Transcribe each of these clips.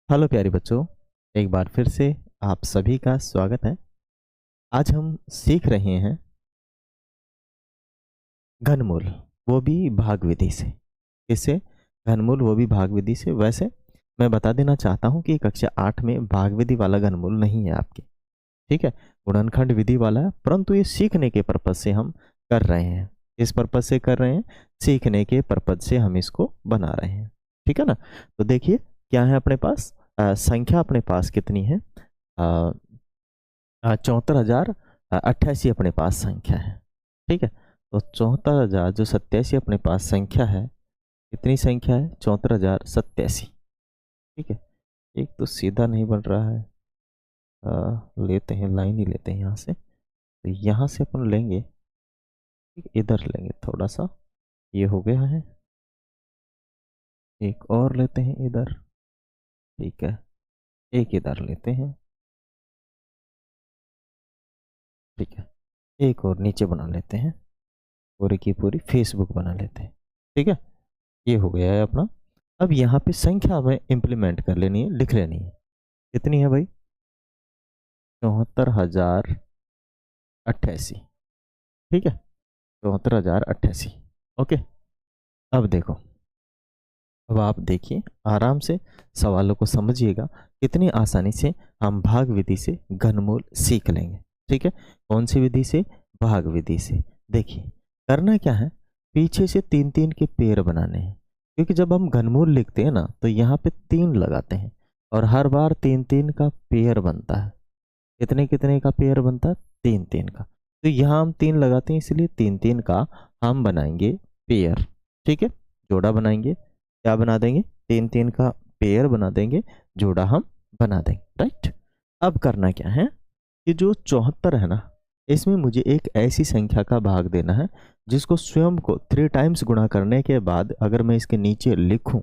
Hello प्यारे बच्चों, एक बार फिर से आप सभी का स्वागत है। आज हम सीख रहे हैं घनमूल, वो भी भाग विधि से। किससे? घनमूल, वो भी भाग विधि से। वैसे मैं बता देना चाहता हूं कि कक्षा 8 में भाग विधि वाला घनमूल नहीं है आपके, ठीक है। गुणनखंड विधि वाला है, परंतु ये सीखने के पर्पज से हम कर रहे हैं। इस पर्पज से कर रहे हैं, सीखने के पर्पज से हम इसको बना रहे हैं, ठीक है ना। तो देखिए क्या है अपने पास, संख्या अपने पास कितनी है? 74,088 अपने पास संख्या है, ठीक है। तो 74,000 जो 87 अपने पास संख्या है, कितनी संख्या है? 74,087, ठीक है। एक तो सीधा नहीं बन रहा है, लेते हैं लाइन ही लेते हैं यहाँ से। तो यहाँ से अपन लेंगे, ठीक, इधर लेंगे थोड़ा सा, ये हो गया है। एक और लेते हैं इधर, ठीक है। एक इधर लेते हैं, ठीक है। एक और नीचे बना लेते हैं, पूरी की पूरी फेसबुक बना लेते हैं, ठीक है। ये हो गया है अपना। अब यहाँ पे संख्या हमें इम्प्लीमेंट कर लेनी है, लिख लेनी है। कितनी है भाई? 74,088, ठीक है। 74,088, ओके। अब देखो, अब आप देखिए आराम से, सवालों को समझिएगा। कितनी आसानी से हम भाग विधि से घनमूल सीख लेंगे, ठीक है। कौन सी विधि से? भाग विधि से। देखिए करना क्या है, पीछे से तीन तीन के पेड़ बनाने हैं, क्योंकि जब हम घनमूल लिखते हैं ना तो यहाँ पे 3 लगाते हैं और हर बार 3-3 का पेयर बनता है। कितने कितने का पेयर बनता है? 3-3 का। तो यहाँ हम 3 लगाते हैं, इसलिए 3-3 का हम बनाएंगे पेयर, ठीक है। जोड़ा बनाएंगे, क्या बना देंगे? 3-3 का पेयर बना देंगे, जोड़ा हम बना देंगे, राइट। अब करना क्या है कि जो 74 है ना, इसमें मुझे एक ऐसी संख्या का भाग देना है जिसको स्वयं को 3 टाइम्स गुणा करने के बाद अगर मैं इसके नीचे लिखूं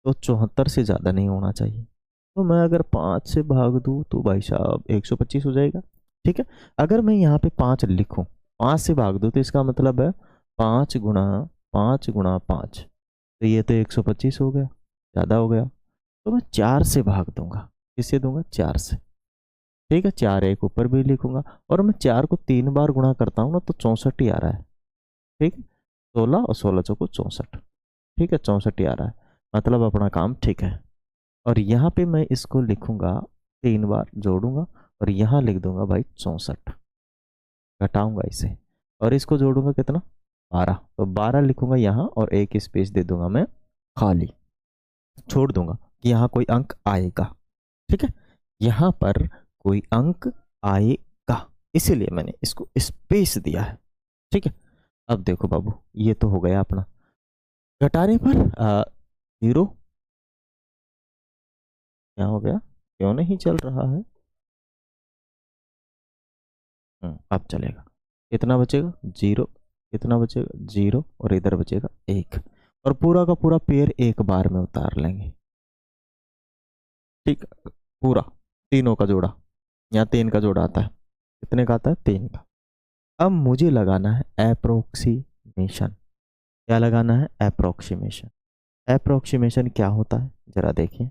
तो 74 से ज़्यादा नहीं होना चाहिए। तो मैं अगर 5 से भाग दूं तो भाई साहब 125 हो जाएगा, ठीक है। अगर मैं यहाँ पे 5 लिखूं, 5 से भाग दूं तो इसका मतलब है 5 गुणा 5 गुणा 5, तो ये तो 125 हो गया, ज़्यादा हो गया। तो मैं 4 से भाग दूंगा, किससे दूंगा? 4 से, ठीक है। 4 एक ऊपर भी लिखूंगा और मैं 4 को 3 बार गुणा करता हूँ ना तो 64 ही आ रहा है, ठीक है। 16 और 16 चौको 64, ठीक है, 64 ही आ रहा है। मतलब अपना काम ठीक है। और यहाँ पे मैं इसको लिखूंगा, 3 बार जोड़ूंगा और यहाँ लिख दूंगा भाई 64, घटाऊंगा इसे और इसको जोड़ूंगा कितना? 12। तो 12 लिखूंगा यहाँ और एक स्पेस दे दूंगा मैं खाली, छोड़ दूंगा कि यहाँ कोई अंक आएगा, ठीक है। यहाँ पर कोई अंक आएगा, इसीलिए मैंने इसको स्पेस दिया है, ठीक है। अब देखो बाबू, ये तो हो गया अपना। घटाने पर 0, क्या हो गया? क्यों नहीं चल रहा है? अब चलेगा। कितना बचेगा? 0। कितना बचेगा? 0 और इधर बचेगा 1, और पूरा का पूरा पेयर एक बार में उतार लेंगे, ठीक। पूरा तीनों का जोड़ा, यहाँ 3 का जोड़ा आता है। कितने का आता है? 3 का। अब मुझे लगाना है अप्रोक्सीमेशन। क्या लगाना है? अप्रोक्सीमेशन। अप्रोक्सीमेशन क्या होता है जरा देखिए।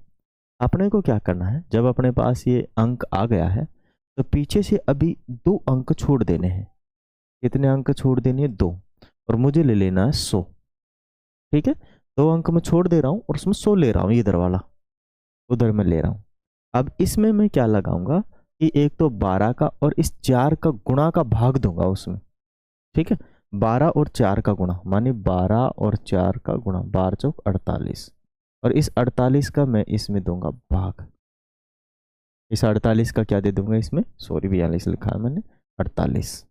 अपने को क्या करना है, जब अपने पास ये अंक आ गया है तो पीछे से अभी 2 अंक छोड़ देने हैं। कितने अंक छोड़ देने हैं? 2। और मुझे ले लेना है 100, ठीक है। 2 अंक मैं छोड़ दे रहा हूँ और उसमें 100 ले रहा हूँ, इधर वाला उधर मैं ले रहा हूँ। अब इसमें मैं क्या लगाऊंगा कि एक तो 12 का और इस 4 का गुणा का भाग दूंगा उसमें, ठीक है। 12 और 4 का गुणा, माने 12 और 4 का गुणा, 12 चौक 48, और इस 48 का मैं इसमें दूंगा भाग। इस 48 का क्या दे दूंगा इसमें? सॉरी 42 लिखा है मैंने, 48,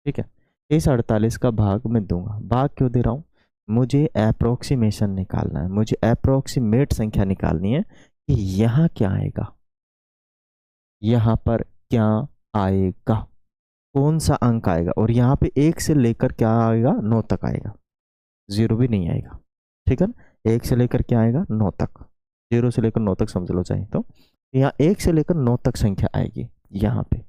ठीक है। इस 48 का भाग मैं दूंगा। भाग क्यों दे रहा हूँ? मुझे अप्रोक्सीमेशन निकालना है, मुझे अप्रोक्सीमेट संख्या निकालनी है कि यहाँ क्या आएगा, यहाँ पर क्या आएगा, कौन सा अंक आएगा। और यहाँ पे 1 से लेकर क्या आएगा? 9 तक आएगा, 0 भी नहीं आएगा, ठीक है ना। 1 से लेकर क्या आएगा? 9 तक, 0 से लेकर 9 तक समझ लो चाहे तो। यहाँ 1 से लेकर 9 तक संख्या आएगी यहाँ पे।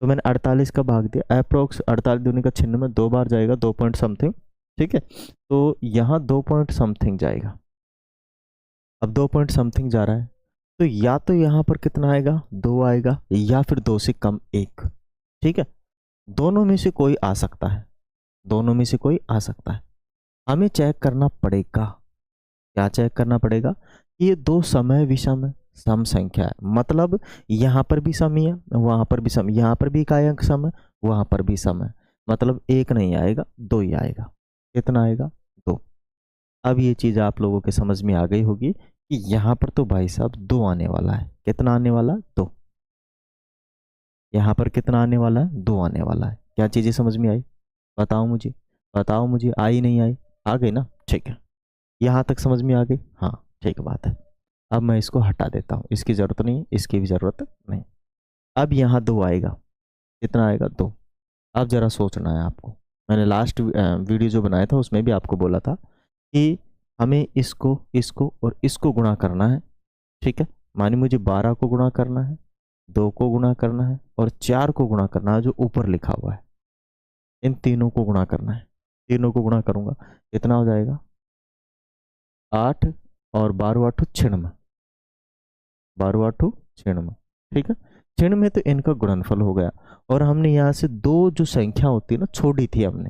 तो मैंने 48 का भाग दिया, अप्रोक्स 48 दूनी का 96, 2 बार जाएगा, 2 पॉइंट समथिंग, ठीक है। तो यहाँ 2 पॉइंट समथिंग जाएगा। अब 2 पॉइंट समथिंग जा रहा है तो या तो यहाँ पर कितना आएगा, 2 आएगा, या फिर 2 से कम 1। ठीक है, दोनों में से कोई आ सकता है, दोनों में से कोई आ सकता है। हमें चेक करना पड़ेगा, क्या चेक करना पड़ेगा, ये दो समय विषम सम संख्या है, मतलब यहाँ पर भी सम ही है, वहां पर भी सम, यहाँ पर भी इकाई अंक सम है, वहां पर भी सम है, मतलब 1 नहीं आएगा, 2 ही आएगा। कितना आएगा, 2। अब ये चीज आप लोगों के समझ में आ गई होगी कि यहाँ पर तो भाई साहब 2 आने वाला है। कितना आने वाला है, 2। यहाँ पर कितना आने वाला है, 2 आने वाला है। क्या चीजें समझ में आई, बताओ मुझे, बताओ मुझे, आई नहीं आई, आ गई ना, ठीक है, यहाँ तक समझ में आ गई, हाँ ठीक बात है। अब मैं इसको हटा देता हूँ, इसकी ज़रूरत नहीं, इसकी भी ज़रूरत नहीं। अब यहाँ 2 आएगा, कितना आएगा, 2। अब ज़रा सोचना है आपको, मैंने लास्ट वीडियो जो बनाया था उसमें भी आपको बोला था कि हमें इसको, इसको और इसको गुणा करना है। ठीक है, मानिए मुझे 12 को गुणा करना है, 2 को गुणा करना है और 4 को गुणा करना है जो ऊपर लिखा हुआ है, इन तीनों को गुणा करना है। तीनों को गुणा करूँगा, कितना हो जाएगा, 8 और 12 8 96, 12 8 96। ठीक है, 96 में तो इनका गुणनफल हो गया, और हमने यहाँ से 2 जो संख्या होती है ना, छोड़ी थी हमने,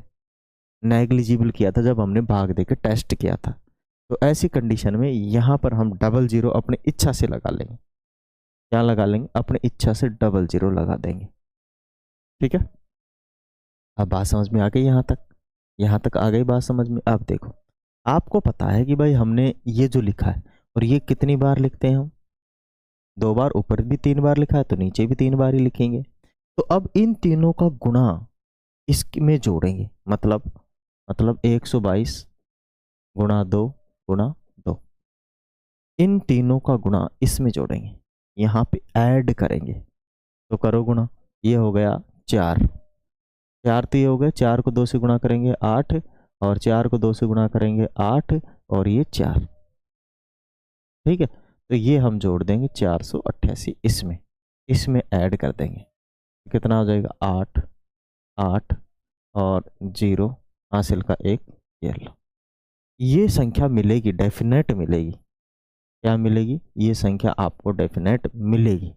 नेग्लिजिबल किया था जब हमने भाग देकर टेस्ट किया था। तो ऐसी कंडीशन में यहाँ पर हम डबल जीरो अपनी इच्छा से लगा लेंगे। क्या लगा लेंगे, अपनी इच्छा से डबल जीरो लगा देंगे। ठीक है, अब बात समझ में आ गई, यहाँ तक आ गई बात समझ में। अब देखो, आपको पता है कि भाई हमने ये जो लिखा है, और ये कितनी बार लिखते हैं हम, 2 बार, ऊपर भी 3 बार लिखा है तो नीचे भी 3 बार ही लिखेंगे। तो अब इन तीनों का गुणा इसमें जोड़ेंगे, मतलब 122 गुणा 2 गुणा 2, इन तीनों का गुणा इसमें जोड़ेंगे, यहाँ पे ऐड करेंगे। तो करो गुणा, ये हो गया 4, 4 तो ये हो गए, 4 को 2 से गुणा करेंगे 8, और 4 को 2 से गुणा करेंगे 8, और ये 4। ठीक है, तो ये हम जोड़ देंगे 488 इसमें ऐड कर देंगे, कितना हो जाएगा, 8 8 और 0 हासिल का 1, ये लो, ये संख्या मिलेगी, डेफिनेट मिलेगी। क्या मिलेगी, ये संख्या आपको डेफिनेट मिलेगी।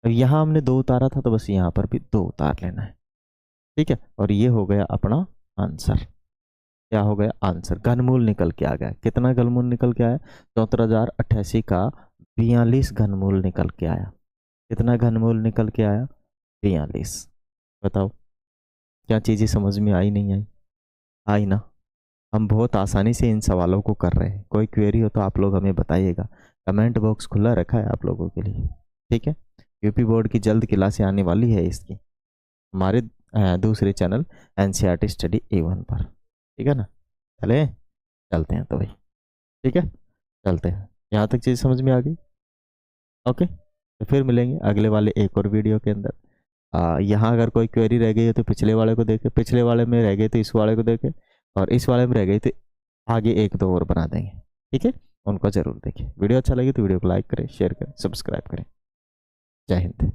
अब यहाँ हमने 2 उतारा था तो बस यहाँ पर भी 2 उतार लेना है। ठीक है, और ये हो गया अपना आंसर। क्या हो गया, आंसर, घनमूल निकल के आ गया। कितना घनमूल निकल के आया, 74,088 का 42 घनमूल निकल के आया। कितना घनमूल निकल के आया, 42। बताओ, क्या चीज़ें समझ में आई नहीं आई, आई ना। हम बहुत आसानी से इन सवालों को कर रहे हैं। कोई क्वेरी हो तो आप लोग हमें बताइएगा, कमेंट बॉक्स खुला रखा है आप लोगों के लिए। ठीक है, यूपी बोर्ड की जल्द क्लासें आने वाली है इसकी, हमारे दूसरे चैनल एनसीईआरटी स्टडी A1 पर। ठीक है ना, चले चलते हैं तो भाई, ठीक है, चलते हैं। यहाँ तक चीज़ समझ में आ गई, ओके, तो फिर मिलेंगे अगले वाले एक और वीडियो के अंदर। यहाँ अगर कोई क्वेरी रह गई है तो पिछले वाले को देखे, पिछले वाले में रह गई तो इस वाले को देखे, और इस वाले में रह गई तो आगे 1 2 और बना देंगे। ठीक है, उनको जरूर देखें। वीडियो अच्छा लगे तो वीडियो को लाइक करें, शेयर करें, सब्सक्राइब करें। जय हिंद।